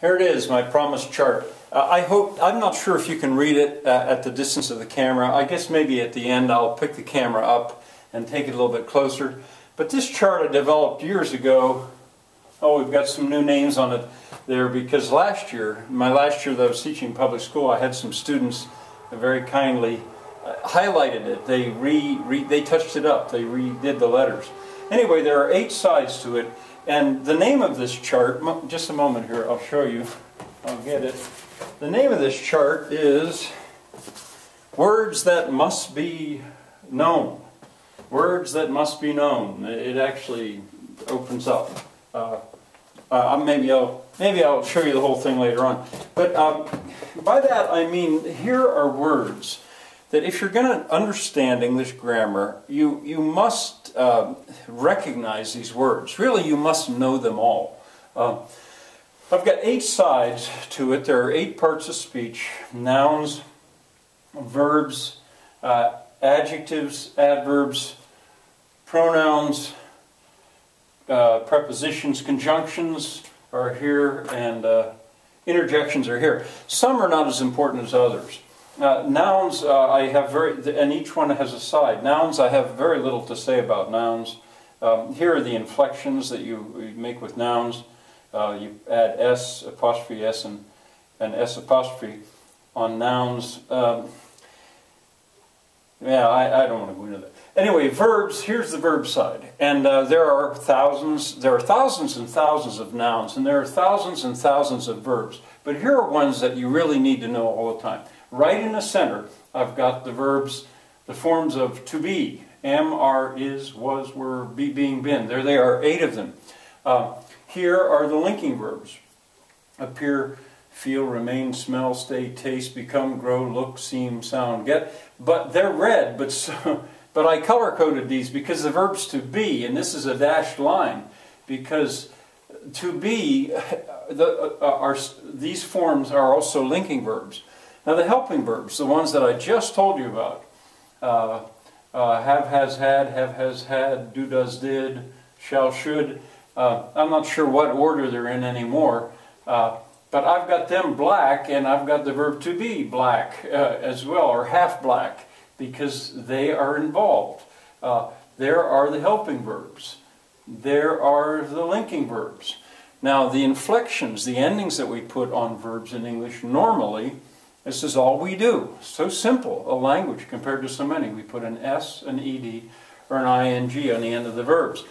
Here it is, my promised chart. I'm not sure if you can read it at the distance of the camera. I guess maybe at the end I'll pick the camera up and take it a little bit closer. But this chart I developed years ago. Oh, we've got some new names on it there because my last year that I was teaching public school, I had some students very kindly highlighted it. They touched it up. They redid the letters. Anyway, there are 8 sides to it. And the name of this chart, just a moment here, I'll show you. I'll get it. The name of this chart is Words That Must Be Known. Words That Must Be Known. It actually opens up. Maybe I'll show you the whole thing later on. But by that I mean here are words that if you're going to understand English grammar, you must recognize these words. Really, you must know them all. I've got 8 sides to it. There are 8 parts of speech: nouns, verbs, adjectives, adverbs, pronouns, prepositions, conjunctions are here, and interjections are here. Some are not as important as others. Nouns, and each one has a side. Nouns, I have very little to say about nouns. Here are the inflections that you make with nouns. You add S, apostrophe S, and S apostrophe on nouns. I don't want to go into that. Anyway, verbs, here's the verb side. And there are thousands and thousands of nouns, and there are thousands and thousands of verbs. But here are ones that you really need to know all the time. Right in the center, I've got the verbs, the forms of to be. Am, are, is, was, were, be, being, been. There they are, 8 of them. Here are the linking verbs. Appear, feel, remain, smell, stay, taste, become, grow, look, seem, sound, get. But they're red, but I color-coded these because the verbs to be, and this is a dashed line, because to be, these forms are also linking verbs. Now the helping verbs, the ones that I just told you about, have, has, had, do, does, did, shall, should. I'm not sure what order they're in anymore, but I've got them black, and I've got the verb to be black as well, or half black, because they are involved. There are the helping verbs. There are the linking verbs. Now the inflections, the endings that we put on verbs in English normally, this is all we do. So simple a language compared to so many. We put an S, an ED, or an ING on the end of the verbs.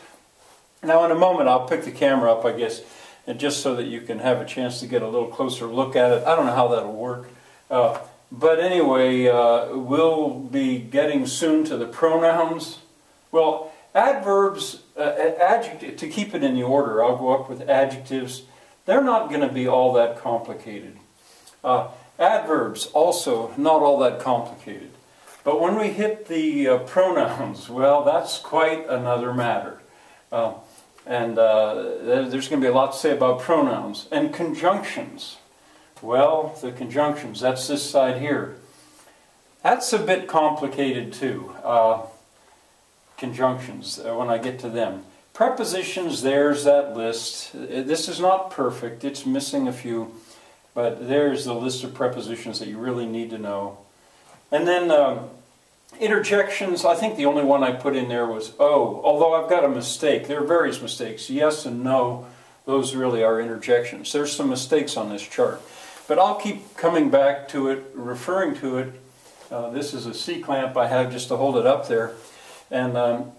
Now in a moment I'll pick the camera up, I guess, and just so that you can have a chance to get a little closer look at it. I don't know how that'll work. But anyway, we'll be getting soon to the pronouns. Well, adverbs, to keep it in the order, I'll go up with adjectives. They're not going to be all that complicated. Adverbs, also not all that complicated. But when we hit the pronouns, well, that's quite another matter. There's going to be a lot to say about pronouns. And conjunctions. Well, the conjunctions, that's this side here. That's a bit complicated too. Conjunctions, when I get to them. Prepositions, there's that list. This is not perfect, it's missing a few. But there's the list of prepositions that you really need to know. And then interjections, I think the only one I put in there was O, although I've got a mistake. There are various mistakes. Yes and no, those really are interjections. There's some mistakes on this chart. But I'll keep coming back to it, referring to it. This is a C-clamp I have just to hold it up there. And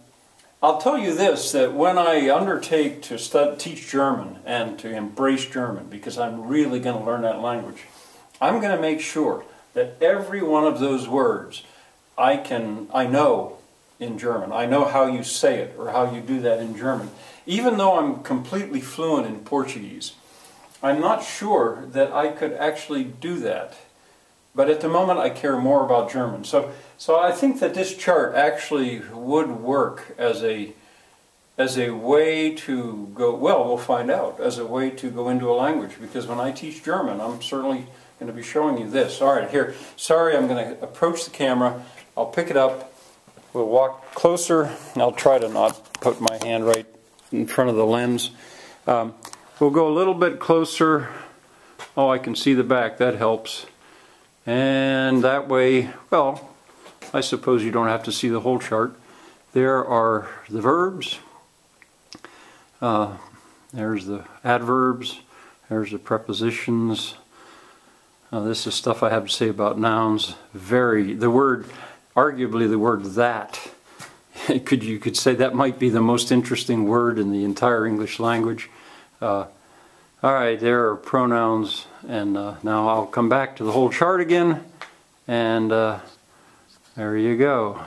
I'll tell you this, that when I undertake to teach German and to embrace German, because I'm really going to learn that language, I'm going to make sure that every one of those words I know in German. I know how you say it or how you do that in German. Even though I'm completely fluent in Portuguese, I'm not sure that I could actually do that. But at the moment I care more about German. So I think that this chart actually would work as a way to go, well, we'll find out, as a way to go into a language. Because when I teach German, I'm certainly going to be showing you this. All right, here, sorry, I'm going to approach the camera. I'll pick it up. We'll walk closer. And I'll try to not put my hand right in front of the lens. We'll go a little bit closer. Oh, I can see the back, that helps. And that way, well, I suppose you don't have to see the whole chart. There are the verbs, there's the adverbs, there's the prepositions. This is stuff I have to say about nouns. Arguably the word that. You could say that might be the most interesting word in the entire English language. Alright, there are pronouns, and now I'll come back to the whole chart again, and there you go.